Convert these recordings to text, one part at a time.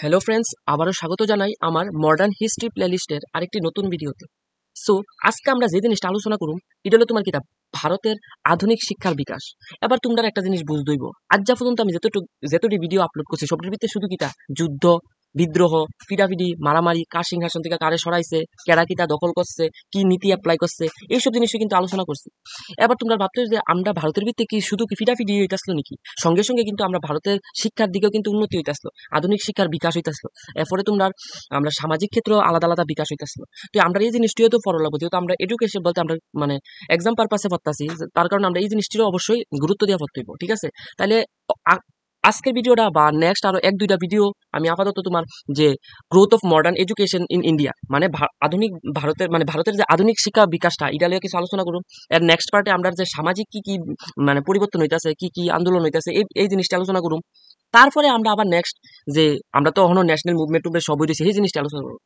Hello friends, আবারও স্বাগত জানাই আমার মডার্ন হিস্ট্রি প্লেলিস্টের আরেকটি নতুন ভিডিওতে। সো আজকে আমরা যে জিনিসটা আলোচনা করুম এটা হলো তোমার কিতাব ভারতের আধুনিক শিক্ষার বিকাশ। এবার তোমরা একটা জিনিস বুঝতেইব, আজ যা পর্যন্ত আমি যেতটি ভিডিও আপলোড করছি সবটির ভিতরে শুধু কিতা যুদ্ধ, বিদ্রোহ, পিটাপিটি, মারামারি, কার সিংহাসন থেকে কারে সরাইছে, কেডা কিতা দখল করছে, কি নীতি অ্যাপ্লাই করছে, এইসব জিনিসও কিন্তু আলোচনা করছি। এবার তোমরা ভাবছো যে আমরা ভারতের ভিত্তিতে কি শুধু কি ফিটাফিটি হইতেছিল নাকি, সঙ্গে সঙ্গে কিন্তু আমরা ভারতের শিক্ষার দিকেও কিন্তু উন্নতি হইতেছিল, আধুনিক শিক্ষার বিকাশ হইতেছিল। এরপরে তোমরা আমরা সামাজিক ক্ষেত্রে আলাদা আলাদা বিকাশ হইতেছিল। তো আমরা এই জিনিসটিও তো ফলো লাগবো, যেহেতু আমরা এডুকেশন বলতে আমরা মানে এক্সাম পারপাসে পড়তাছি, তার কারণে আমরা এই জিনিসটিরও অবশ্যই গুরুত্ব দিয়ে পড়তে হইব, ঠিক আছে? তাহলে আজকের ভিডিওটা বা নেক্সট আরো এক দুইটা ভিডিও আমি আপাতত তোমার যে growth of modern education in India মানে আধুনিক ভারতের মানে ভারতের যে আধুনিক শিক্ষা বিকাশটা এটা নিয়ে কিছু আলোচনা করুন। এর নেক্সট পার্টে আমরা যে সামাজিক কি কি মানে পরিবর্তন হইতাছে, কি কি আন্দোলন হইতাছে, এই জিনিসটা আলোচনা করুন। তারপরে আমরা আবার নেক্সট যে আমরা তো এখনো ন্যাশনাল মুভমেন্ট টুভমেন্ট সব হইতেছে এই জিনিসটা আলোচনা করবো।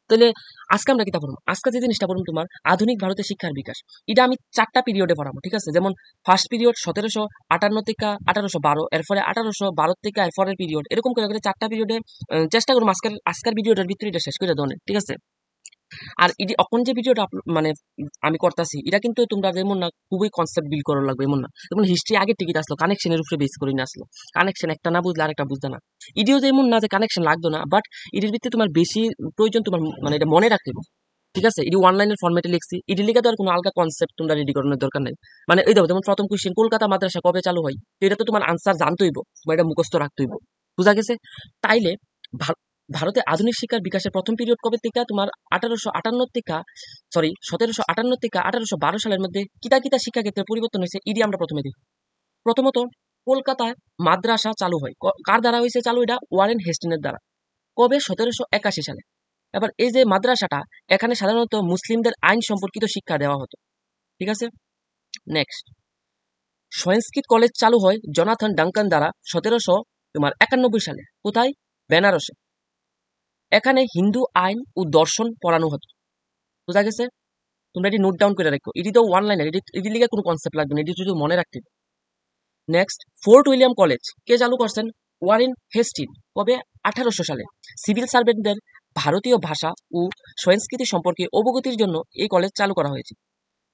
তাহলে আজকে আমরা কিতা পড়বো, আজকে যে জিনিসটা পড়বো তোমার আধুনিক ভারতের শিক্ষার বিকাশ। এটা আমি 4টা পিরিয়ডে পড়াবো, ঠিক আছে? যেমন ফার্স্ট পিরিয়ড 1758 থেকে 1812, এরপরে 1812 থেকে এরপরের পিরিয়ড, এরকম করে করে 4টা পিরিয়ডে চেষ্টা করবো আজকের ভিডিওটার ভিতরে এটা শেষ করে দেওয়ার, ঠিক আছে? আর এটি এখন যে ভিডিওটা মানে আমি করতেছি এটা কিন্তু তোমরা যেমন না খুবই কনসেপ্ট বিল্ড করা লাগবে এমন না, যেমন হিস্ট্রি আগের টিকিট আসলো কানেকশনের উপরে বেস করে নিয়ে আসলো। কানেকশন একটা না বুঝলে আরেকটা বুঝতে না। ইডিও যেমন না যে কানেকশন লাগতো না, বাট এটির ভিত্তিতে তোমার বেশি প্রয়োজন তোমার মানে এটা মনে রাখতে হবে, ঠিক আছে? এটি ওয়ান লাইনের ফরম্যাটে লিখছি, এটি লিখে দেওয়ার কোনো আলগা কনসেপ্ট তোমরা রেডি করানোর দরকার নেই। মানে এই দেখো, যেমন প্রথম কোশ্চেন কলকাতা মাদ্রাসা কবে চালু হয়, তো এটা তো তোমার আনসার জানতে হইব, তোমার এটা মুখস্থ রাখতে হইব, বুঝা গেছে? তাইলে ভারতে আধুনিক শিক্ষার বিকাশের প্রথম পিরিয়ড কবে থেকে তোমার 1758 থেকে 1812 সালের মধ্যে কিতা কিতা শিক্ষাক্ষেত্রে পরিবর্তন হয়েছে এটি আমরা প্রথমে দেখি। প্রথমত কলকাতায় মাদ্রাসা চালু হয়, কার দ্বারা হয়েছে চালু? এটা ওয়ারেন হেস্টিংয়ের দ্বারা। কবে? 1781 সালে। এবার এই যে মাদ্রাসাটা, এখানে সাধারণত মুসলিমদের আইন সম্পর্কিত শিক্ষা দেওয়া হতো, ঠিক আছে? নেক্সট, সংস্কৃত কলেজ চালু হয় জোনাথন ডাঙ্কান দ্বারা 1791 সালে। কোথায়? বেনারসে। এখানে হিন্দু আইন ও দর্শন পড়ানো হতো, বোঝা গেছে? তোমরা এটি নোট ডাউন করে রাখো, এটি তো ওয়ান লাইনার, এটি লিখে কোনো কনসেপ্ট লাগবে না, এটি শুধু মনে রাখতে হবে। নেক্সট, ফোর্ট উইলিয়াম কলেজ কে চালু করছেন? Warren Hastings. কবে? 1800 সালে। সিভিল সার্ভেন্টদের ভারতীয় ভাষা ও সংস্কৃতি সম্পর্কে অবগতির জন্য এই কলেজ চালু করা হয়েছে,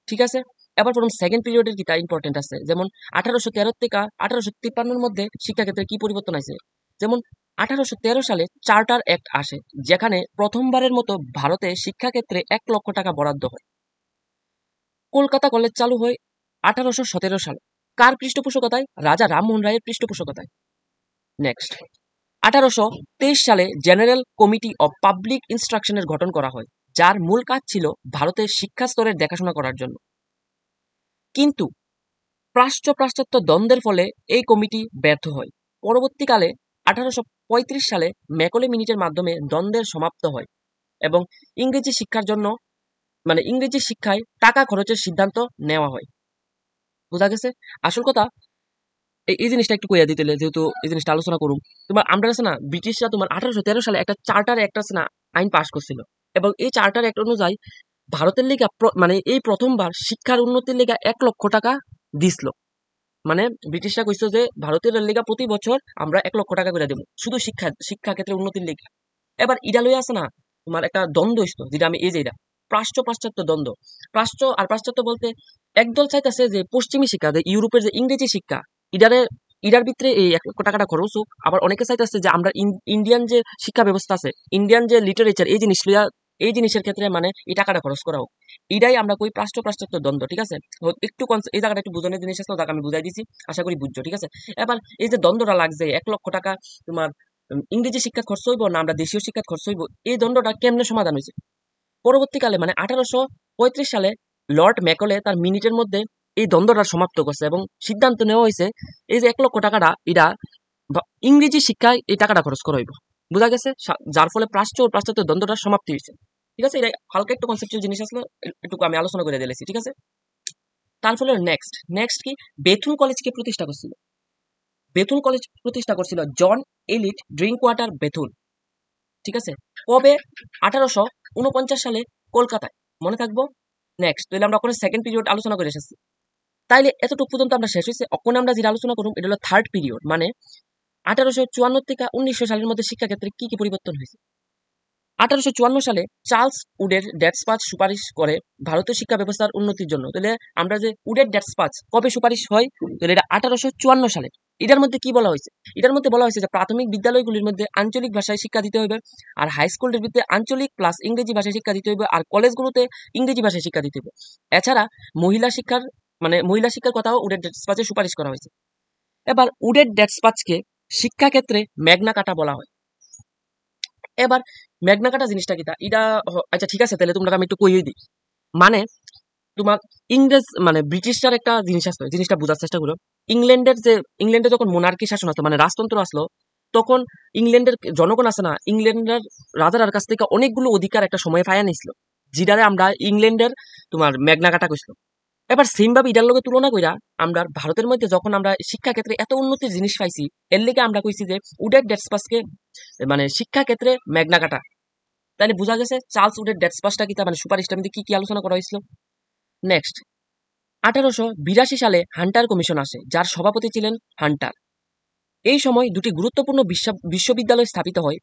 ঠিক আছে? এবার পড়ুন সেকেন্ড পিরিয়ডের কি তা ইম্পর্টেন্ট আছে, যেমন 1813 থেকে 1853 মধ্যে শিক্ষাক্ষেত্রে কি পরিবর্তন আছে। যেমন 1813 সালে চার্টার অ্যাক্ট আসে, যেখানে প্রথমবারের মতো ভারতে শিক্ষাক্ষেত্রে 1 লক্ষ টাকা বরাদ্দ হয়। কলকাতা কলেজ চালু হয় 1817 সালে। কার পৃষ্ঠপোষকতায়? রাজা রামমোহন রায়ের পৃষ্ঠপোষকতায়। নেক্সট, 1823 সালে জেনারেল কমিটি অব পাবলিক ইনস্ট্রাকশনের গঠন করা হয়, যার মূল কাজ ছিল ভারতের শিক্ষা স্তরের দেখাশোনা করার জন্য। কিন্তু প্রাচ্য-পাশ্চাত্য দ্বন্দ্বের ফলে এই কমিটি ব্যর্থ হয়। পরবর্তীকালে 1835 সালে ম্যাকলে মিনিটের মাধ্যমে দ্বন্দ্বের সমাপ্ত হয় এবং ইংরেজি শিক্ষার জন্য মানে ইংরেজি শিক্ষায় টাকা খরচের সিদ্ধান্ত নেওয়া হয়, বোঝা গেছে? আসল কথা এই জিনিসটা একটু কইয়া দিতে, যেহেতু এই জিনিসটা আলোচনা করুম। তোমার আমরা আছে না, ব্রিটিশরা তোমার 1813 সালে একটা চার্টার একটা আছে না আইন পাশ করছিল, এবং এই চার্টার অ্যাক্ট অনুযায়ী ভারতের লেগা মানে এই প্রথমবার শিক্ষার উন্নতির লেগা 1 লক্ষ টাকা দিছিল। মানে ব্রিটিশরা কইছিল যে ভারতের লেগা প্রতি বছর আমরা 1 লক্ষ টাকা করে দেবো শুধু শিক্ষা ক্ষেত্রে উন্নতির লেগে। এবার ইডা লইয়া আছে না তোমার একটা দ্বন্দ্ব হইছিল, যেটা আমি এই যে এটা প্রাচ্য পাশ্চাত্য দ্বন্দ্ব। প্রাচ্য আর পাশ্চাত্য বলতে একদল চাইতেছে যে পশ্চিমী শিক্ষা, যে ইউরোপের যে ইংরেজি শিক্ষা, ইডার ভিতরে এই 1 লক্ষ টাকাটা খরচ হোক। আবার অনেকে চাইতেছে যে আমরা ইন্ডিয়ান যে শিক্ষা ব্যবস্থা আছে, ইন্ডিয়ান যে লিটারেচার, এই জিনিস লইয়া এই জিনিসের ক্ষেত্রে মানে এই টাকাটা খরচ করা হোক। এটাই আমরা কই প্রাচ্য পাশ্চাত্য দ্বন্দ্ব, ঠিক আছে? একটু এই জায়গাটা একটু বোঝানোর জিনিস আছে, তাকে আমি বুঝাই দিছি, আশা করি বুঝছো, ঠিক আছে? এবার এই যে দ্বন্দ্বটা লাগছে 1 লক্ষ টাকা তোমার ইংরেজি শিক্ষা খরচ হইব না আমরা দেশীয় শিক্ষা খরচ হইব, এই দ্বন্দ্বটা কেমনে সমাধান হয়েছে? পরবর্তীকালে মানে 1835 সালে লর্ড ম্যাকলে তার মিনিটের মধ্যে এই দ্বন্দ্বটা সমাপ্ত করছে এবং সিদ্ধান্ত নেওয়া হয়েছে এই যে 1 লক্ষ টাকাটা এটা ইংরেজি শিক্ষায় এই টাকাটা খরচ করা হইব, বোঝা গেছে? যার ফলে প্রাচ্য ও পাশ্চাত্য দ্বন্দ্বটা সমাপ্তি হয়েছে, ঠিক আছে? এটা হালকা একটু কনসেপচুয়াল জিনিস আসলে একটু আমি আলোচনা করে দিয়েছি, ঠিক আছে? তার ফলে নেক্সট কি, বেথুন কলেজকে প্রতিষ্ঠা করছিল। বেথুন কলেজ প্রতিষ্ঠা করছিল জন এলিট ড্রিঙ্ক ওয়াটার বেথুন, ঠিক আছে? কবে? 1849 সালে কলকাতায়, মনে থাকবো। নেক্সট তাহলে আমরা ওখানে সেকেন্ড পিরিয়ড আলোচনা করে এসেছি। তাইলে এতটুকু পর্যন্ত আমরা শেষ হয়েছে। ওখানে আমরা যেটা আলোচনা করুম এটা হলো থার্ড পিরিয়ড, মানে 1854 থেকে 1900 সালের মধ্যে শিক্ষাক্ষেত্রে কি কি পরিবর্তন হয়েছে? 1854 সালে চার্লস উডের ডেটস্পাচ সুপারিশ করে ভারতীয় শিক্ষা ব্যবস্থার উন্নতির জন্য। তাহলে আমরা যে উডের ডেটস্পাচ কবে সুপারিশ হয়? তাহলে এটা 1854 সালে। এটার মধ্যে কি বলা হয়েছে? এটার মধ্যে বলা হয়েছে যে প্রাথমিক বিদ্যালয়গুলির মধ্যে আঞ্চলিক ভাষায় শিক্ষা দিতে হবে, আর হাই স্কুলের ভিতরে আঞ্চলিক প্লাস ইংরেজি ভাষায় শিক্ষা দিতে হবে, আর কলেজগুলোতে ইংরেজি ভাষায় শিক্ষা দিতে হবে। এছাড়া মহিলা শিক্ষার মহিলা শিক্ষার কথাও উডের ডেটস্পাচে সুপারিশ করা হয়েছে। এবার উডের ডেটস্পাচকে শিক্ষাক্ষেত্রে ম্যাগনা কাটা বলা হয়। এবার ম্যাগনা কাটা জিনিসটা কিটা এটা আচ্ছা ঠিক আছে, তাহলে তোমরা আমি একটু কইয়ে দিই। মানে তোমার ইংরেজ ব্রিটিশটার একটা জিনিস আসলো, জিনিসটা বোঝার চেষ্টা করো। ইংল্যান্ডে যখন মোনার্কি শাসন আসলো, রাজতন্ত্র আসলো, তখন ইংল্যান্ডের জনগণ আছে না, ইংল্যান্ডের রাজার কাছ থেকে অনেকগুলো অধিকার একটা সময় পাইয়া নিছিল, যেটারে আমরা ইংল্যান্ডের তোমার ম্যাগনা কাটা কইছিল। এবার সেম ভাবে ইটার লগে তুলনা কইরা আমরা ভারতের মধ্যে যখন আমরা শিক্ষা ক্ষেত্রে এত উন্নতির জিনিস পাইছি, এর লেগে আমরা কইছি যে উডের ডেটস্পাচকে শিক্ষা ক্ষেত্রে ম্যাগনা কাটা। তাহলে বোঝা গেছে চার্লস উডের ডেটস্পাচটা কি, সুপারিশটার মধ্যে কি কি আলোচনা করা হয়েছিল। নেক্সট, 1882 সালে হান্টার কমিশন আসে, যার সভাপতি ছিলেন হান্টার। এই সময় দুটি গুরুত্বপূর্ণ বিশ্ববিদ্যালয় স্থাপিত হয়।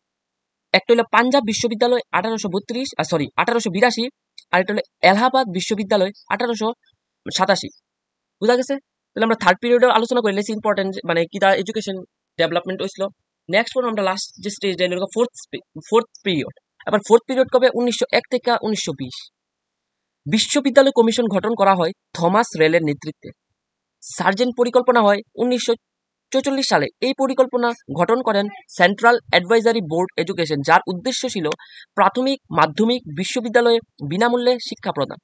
একটা হলো পাঞ্জাব বিশ্ববিদ্যালয় 1882, আর একটা হলো এলাহাবাদ বিশ্ববিদ্যালয় 1887। বুঝা গেছে? তাহলে আমরা থার্ড পিরিয়ডে আলোচনা করে লেছি ইম্পর্টেন্ট কিটা এডুকেশন ডেভেলপমেন্ট হয়েছিল। নেক্সট পর আমরা লাস্ট যে স্টেজ ফোর্থ পিরিয়ড। আবার ফোর্থ পিরিয়ড কবে? 1901 থেকে 1920। বিশ্ববিদ্যালয় কমিশন গঠন করা হয় থমাস রেলের নেতৃত্বে। সার্জেন্ট পরিকল্পনা হয় 1944 সালে। এই পরিকল্পনা গঠন করেন সেন্ট্রাল অ্যাডভাইজারি বোর্ড এডুকেশন, যার উদ্দেশ্য ছিল প্রাথমিক, মাধ্যমিক বিশ্ববিদ্যালয়ে বিনামূল্যে শিক্ষা প্রদান।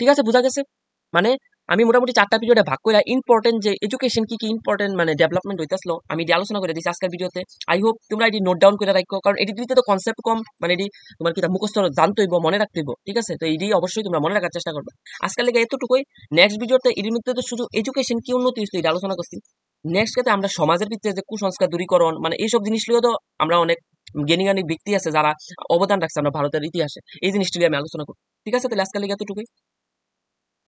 ঠিক আছে, বোঝা গেছে? আমি মোটামুটি 4টা পিরিয়ডে ভাগ করে ইম্পর্টেন্ট যে এডুকেশন কি কি ইম্পর্টেন্ট ডেভেলপমেন্ট হইতেছিল আমি এটি আলোচনা করে দিচ্ছি আজকের ভিডিওতে। আই হোপ তোমরা এটি নোট ডাউন করে রাখো, কারণ এটি দিতে তো কনসেপ্ট কম, এটি তোমার কি মুখস্থ জানতে হইব, মনে রাখতে হইব। ঠিক আছে, তো এটি অবশ্যই তোমরা মনে রাখার চেষ্টা করবে। আজকের লেগে এতটুকুই। নেক্সট ভিডিওতে এর মধ্যে তো শুধু এডুকেশন কি উন্নতি হয়েছে এটা আলোচনা করছি। নেক্সট ক্ষেত্রে আমরা সমাজের ভিত্তিতে যে কুসংস্কার দূরীকরণ এইসব জিনিসগুলো তো আমরা অনেক জ্ঞানী জ্ঞানী ব্যক্তি আছে যারা অবদান রাখছে আমরা ভারতের ইতিহাসে, এই জিনিসটি আমি আলোচনা করব। ঠিক আছে, তাহলে আজকের লেগে এতটুকুই।